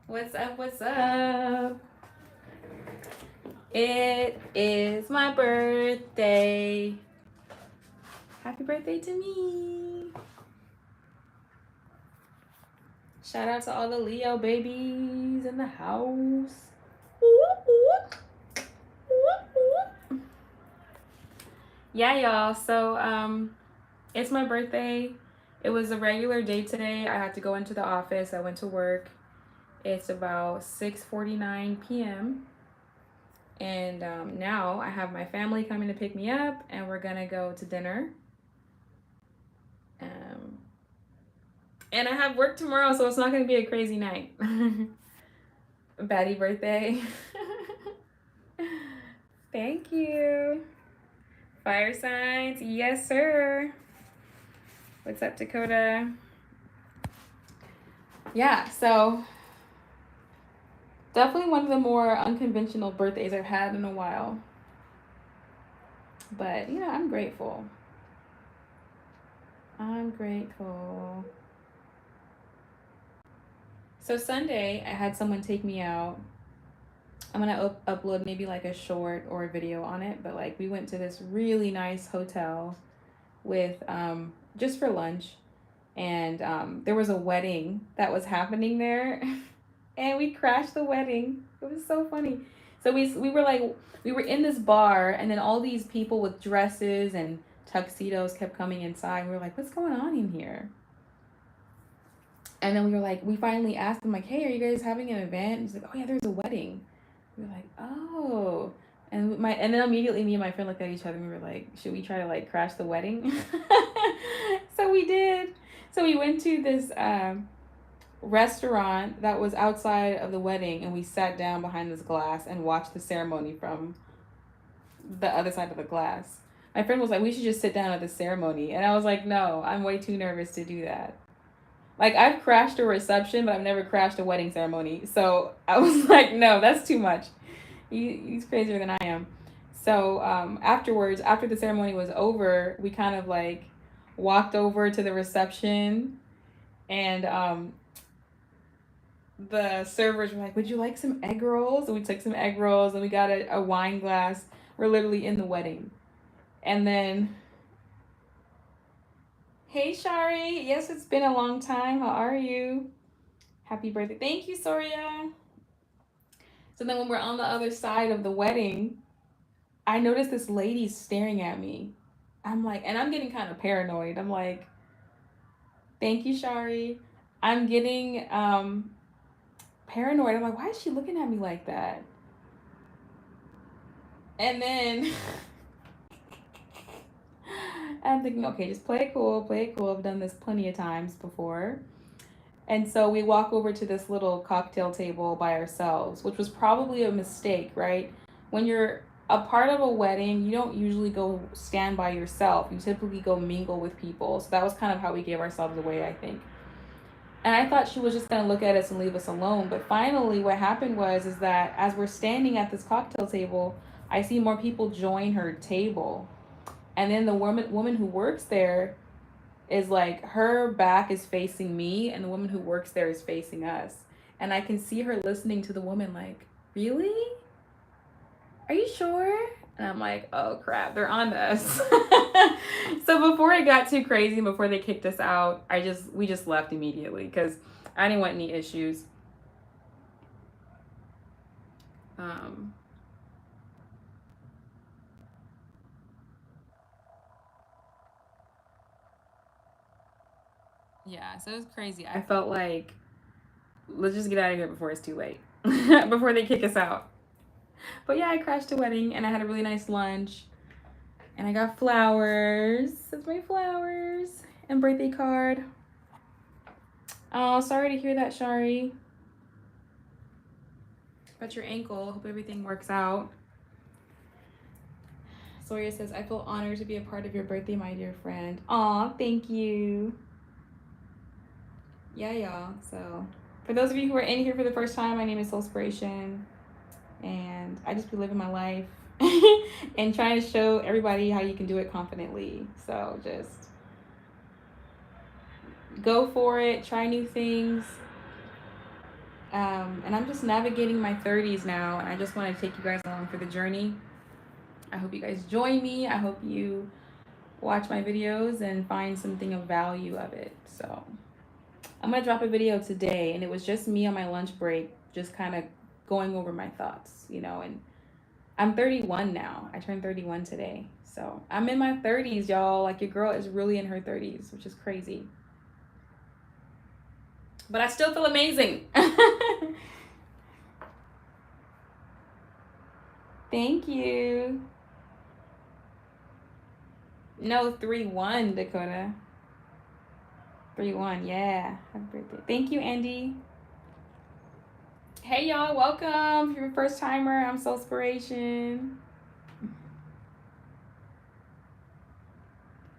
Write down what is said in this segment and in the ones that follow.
What's up? What's up? It is my birthday. Happy birthday to me. Shout out to all the Leo babies in the house. Whoop, whoop. Whoop, whoop. Yeah, y'all. So, it's my birthday. It was a regular day today. I had to go into the office. I went to work. It's about 6:49 p.m. And now I have my family coming to pick me up, and we're gonna go to dinner. Um, and I have work tomorrow, so it's not gonna be a crazy night. Batty birthday. Thank you. Fire signs, yes, sir. What's up, Dakota? Yeah, so definitely one of the more unconventional birthdays I've had in a while. But, I'm grateful. I'm grateful. So Sunday, I had someone take me out. I'm gonna upload maybe like a short or a video on it, but like we went to this really nice hotel with just for lunch, and there was a wedding that was happening there, and we crashed the wedding. It was so funny. So we were in this bar, and then all these people with dresses and tuxedos kept coming inside. And we were like, "What's going on in here?" And then we were like, we finally asked him like, "Hey, are you guys having an event?" And he's like, "Oh yeah, there's a wedding." We were like, "Oh." And then immediately me and my friend looked at each other and we were like, "Should we try to like crash the wedding?" So we did. So we went to this restaurant that was outside of the wedding, and we sat down behind this glass and watched the ceremony from the other side of the glass. My friend was like, "We should just sit down at the ceremony," and I was like, "No, I'm way too nervous to do that." Like I've crashed a reception, but I've never crashed a wedding ceremony. So I was like, no, that's too much. He's crazier than I am. So afterwards, after the ceremony was over, we kind of like walked over to the reception, and the servers were like, "Would you like some egg rolls?" And we took some egg rolls, and we got a wine glass. We're literally in the wedding, and then. Hey Shari, yes, it's been a long time. How are you? Happy birthday. Thank you, Soria. So then when we're on the other side of the wedding, I noticed this lady staring at me. I'm like, and I'm getting kind of paranoid. I'm like, thank you, Shari. I'm getting paranoid. I'm like, why is she looking at me like that? And then I'm thinking, okay, just play it cool, play it cool. I've done this plenty of times before. And so we walk over to this little cocktail table by ourselves, which was probably a mistake, right? When you're a part of a wedding, you don't usually go stand by yourself. You typically go mingle with people. So that was kind of how we gave ourselves away, I think. And I thought she was just going to look at us and leave us alone. But finally, what happened was is that as we're standing at this cocktail table, I see more people join her table. And then the woman who works there is like her back is facing me and the woman who works there is facing us, and I can see her listening to the woman like, really, are you sure? And I'm like, oh crap, they're on to us. So before it got too crazy, before they kicked us out, we just left immediately because I didn't want any issues. um yeah, so it was crazy. I felt like, let's just get out of here before it's too late. Before they kick us out. But yeah, I crashed a wedding and I had a really nice lunch. And I got flowers. That's my flowers. And birthday card. Oh, sorry to hear that, Shari. About your ankle. Hope everything works out. Sawyer says, I feel honored to be a part of your birthday, my dear friend. Aw, thank you. Yeah, y'all. So, for those of you who are in here for the first time, my name is Soulspiration. And I just be living my life and trying to show everybody how you can do it confidently. So, just go for it, try new things, And I'm just navigating my 30s now, and I just want to take you guys along for the journey. I hope you guys join me. I hope you watch my videos and find something of value of it. So I'm gonna drop a video today, and it was just me on my lunch break, just kind of going over my thoughts, you know. And I'm 31 now. I turned 31 today, so I'm in my 30s, y'all. Like, your girl is really in her 30s, which is crazy. But I still feel amazing. Thank you. No, 3-1, Dakota. 3-1, yeah. Happy birthday. Thank you, Andy. Hey, y'all, welcome. If you're a first timer, I'm Soulspiration.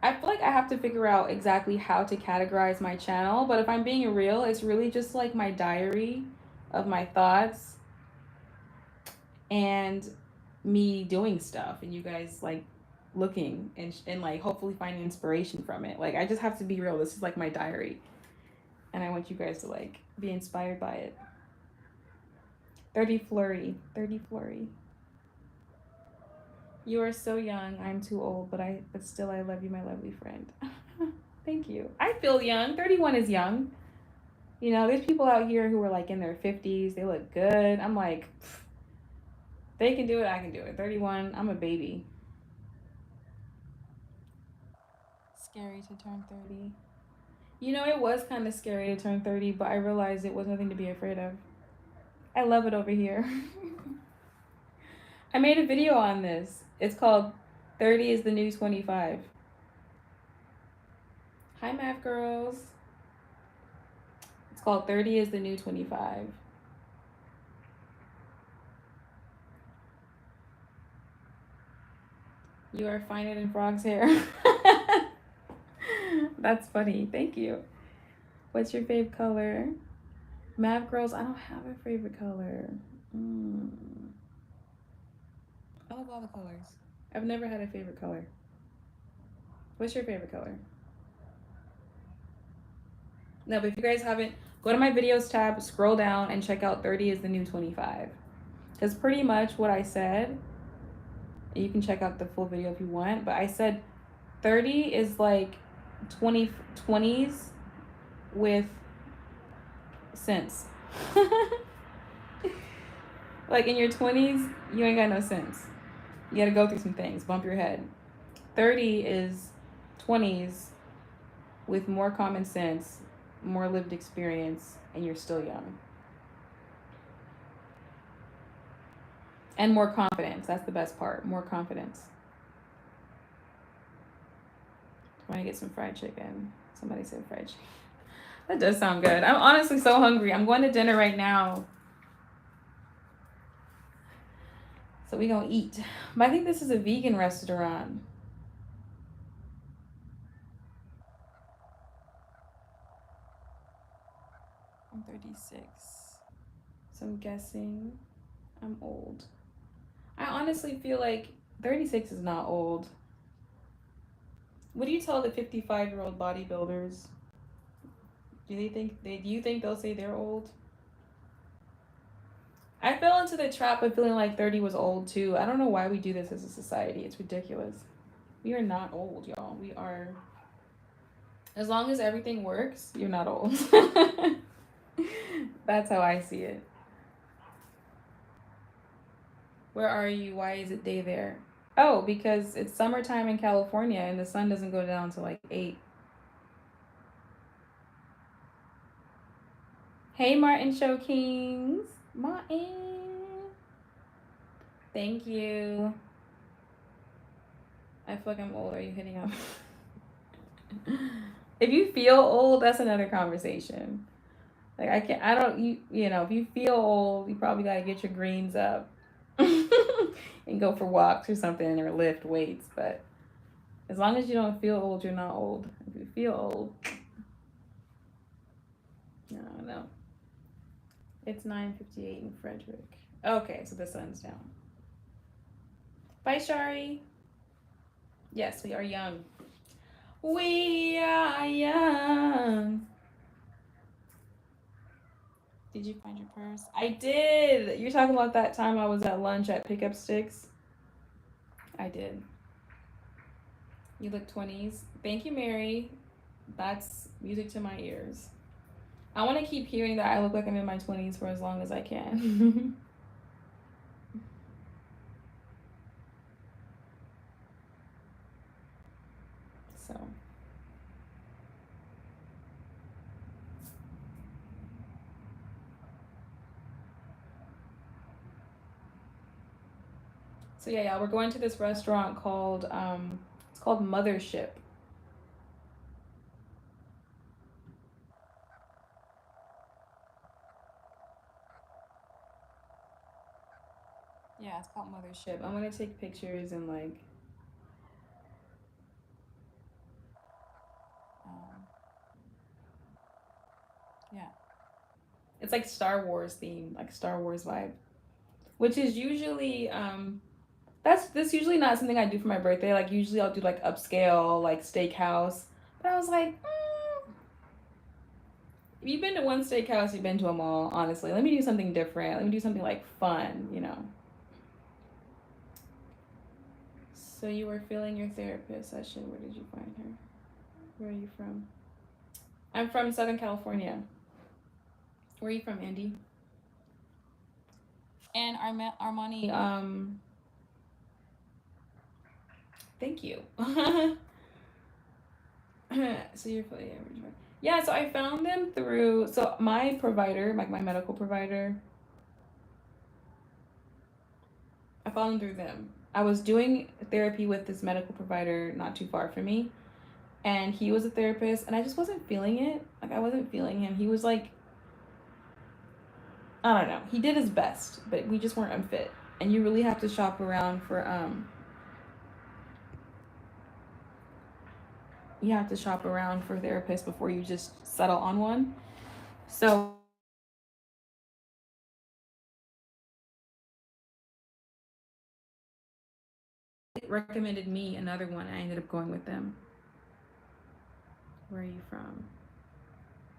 I feel like I have to figure out exactly how to categorize my channel, but if I'm being real, it's really just like my diary of my thoughts and me doing stuff, and you guys like looking and like hopefully finding inspiration from it. Like, I just have to be real. This is like my diary, and I want you guys to like be inspired by it. 30 flurry. 30 flurry. You are so young. I'm too old, but still I love you, my lovely friend. Thank you. I feel young. 31 is young. You know, there's people out here who are like in their 50s. They look good. I'm like, they can do it, I can do it. 31, I'm a baby. Scary to turn 30. You know, it was kind of scary to turn 30, but I realized it was nothing to be afraid of. I love it over here. I made a video on this. It's called 30 is the New 25. Hi, math girls. It's called 30 is the New 25. You are finer than frog's hair. That's funny. Thank you. What's your fave color? Mav girls, I don't have a favorite color. I love all the colors. I've never had a favorite color. What's your favorite color? No, but if you guys haven't, go to my videos tab, scroll down, and check out 30 is the New 25. Because pretty much what I said, you can check out the full video if you want, but I said 30 is like 20s with sense. Like, in your 20s, you ain't got no sense. You gotta go through some things, bump your head. 30 is 20s with more common sense, more lived experience, and you're still young. And more confidence. That's the best part. More confidence. I want to get some fried chicken. Somebody said fried chicken. That does sound good. I'm honestly so hungry. I'm going to dinner right now. So we gonna eat. But I think this is a vegan restaurant. I'm 36. So I'm guessing I'm old. I honestly feel like 36 is not old. What do you tell the 55-year-old bodybuilders? Do you think they'll say they're old? I fell into the trap of feeling like 30 was old too. I don't know why we do this as a society. It's ridiculous. We are not old, y'all. We are, as long as everything works, you're not old. That's how I see it. Where are you? Why is it day there? Oh, because it's summertime in California and the sun doesn't go down until like 8. Hey, Martin Show Kings. Martin. Thank you. I feel like I'm old. Are you hitting up? If you feel old, that's another conversation. Like, you know, if you feel old, you probably got to get your greens up and go for walks or something or lift weights. But as long as you don't feel old, you're not old. If you feel old, no. It's 9:58 in Frederick. Okay, so the sun's down. Bye, Shari. Yes, we are young. We are young. Did you find your purse? I did. You're talking about that time I was at lunch at Pickup Sticks? I did. You look 20s. Thank you, Mary. That's music to my ears. I want to keep hearing that I look like I'm in my 20s for as long as I can. So, yeah, we're going to this restaurant called it's called Mothership. Yeah, it's called Mothership. I'm gonna take pictures and like um, yeah. It's like Star Wars theme, like Star Wars vibe, which is usually that's usually not something I do for my birthday. Like usually I'll do like upscale like steakhouse. But I was like, if you've been to one steakhouse, you've been to them all. Honestly, let me do something different. Let me do something like fun. So you were feeling your therapist session. Where did you find her? Where are you from? I'm from Southern California. Where are you from, Andy? And Armani, thank you. So you're fully average. Yeah, so I found them through, so my provider, like my medical provider, I found them through them. I was doing therapy with this medical provider not too far from me, and he was a therapist, and I just wasn't feeling it. Like, I wasn't feeling him. He was like, I don't know. He did his best, but we just weren't unfit. And you really have to shop around for you have to shop around for therapists before you just settle on one. So it recommended me another one. I ended up going with them. Where are you from?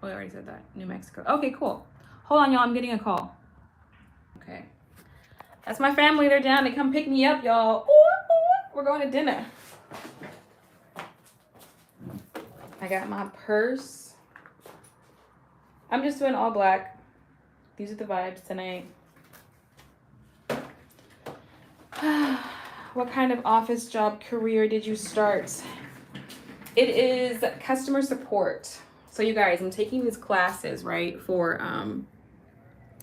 Oh, I already said that. New Mexico. Okay, cool. Hold on, y'all. I'm getting a call. Okay. That's my family. They're down to come pick me up, y'all. Ooh, ooh, we're going to dinner. I got my purse. I'm just doing all black. These are the vibes tonight. What kind of office job career did you start? It is customer support. So you guys, I'm taking these classes, right, for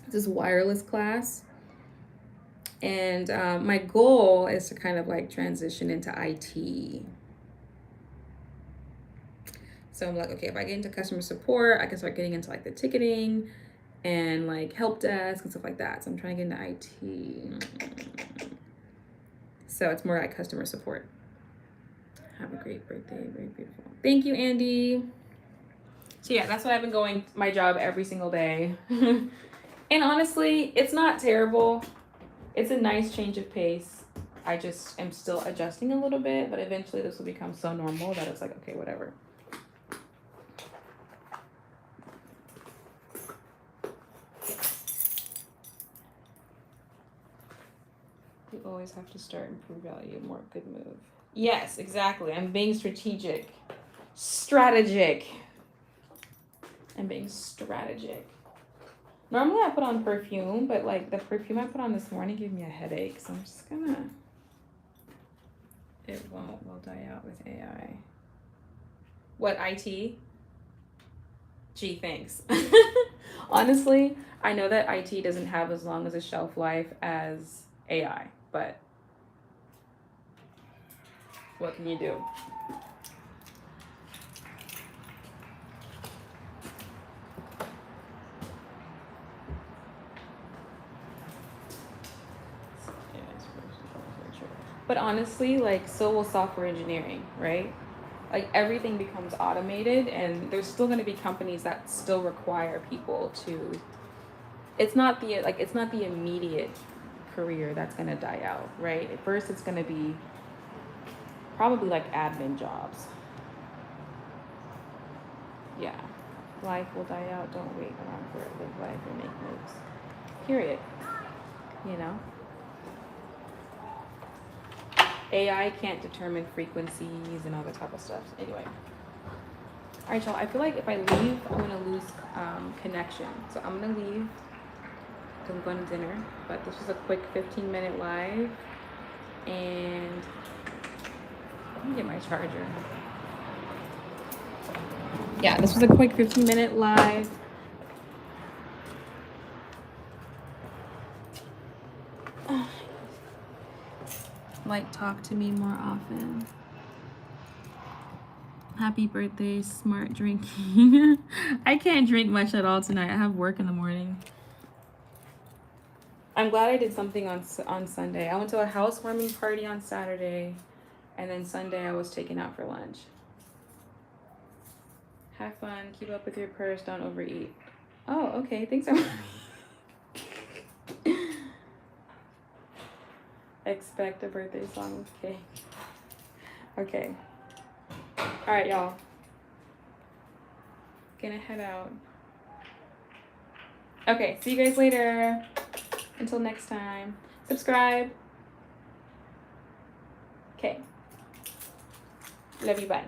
this wireless class. And my goal is to kind of like transition into IT. So I'm like, okay, if I get into customer support, I can start getting into like the ticketing and like help desk and stuff like that. So I'm trying to get into IT. So it's more like customer support. Have a great birthday. Very beautiful. Thank you, Andy. So yeah, that's what I've been going my job every single day. And honestly, it's not terrible. It's a nice change of pace. I just am still adjusting a little bit, but eventually this will become so normal that it's like, okay, whatever. You always have to start and prove value. More good move. Yes, exactly. I'm being strategic. Strategic. I'm being strategic. Normally I put on perfume, but like the perfume I put on this morning gave me a headache, so I'm just gonna. It will die out with AI. What, IT? Gee, thanks. Honestly, I know that IT doesn't have as long as a shelf life as AI, but what can you do? But honestly, like, so will software engineering, right? Like, everything becomes automated, and there's still going to be companies that still require people to. It's not the immediate career that's going to die out, right? At first, it's going to be probably like admin jobs. Yeah. Life will die out. Don't wait around for it. Live life and make moves. Period. You know? AI can't determine frequencies and all that type of stuff. Anyway. All right, y'all. I feel like if I leave, I'm going to lose connection. So I'm going to leave because I'm going to dinner. But this was a quick 15-minute live. And let me get my charger. Yeah, this was a quick 15-minute live. Like, talk to me more often. Happy birthday, smart drinking. I can't drink much at all tonight. I have work in the morning. I'm glad I did something on Sunday. I went to a housewarming party on Saturday, and then Sunday I was taken out for lunch. Have fun. Keep up with your purse. Don't overeat. Oh, okay. Thanks. Expect a birthday song with cake. Okay. All right, y'all. Gonna head out. Okay, see you guys later. Until next time. Subscribe. Okay. Love you, bye.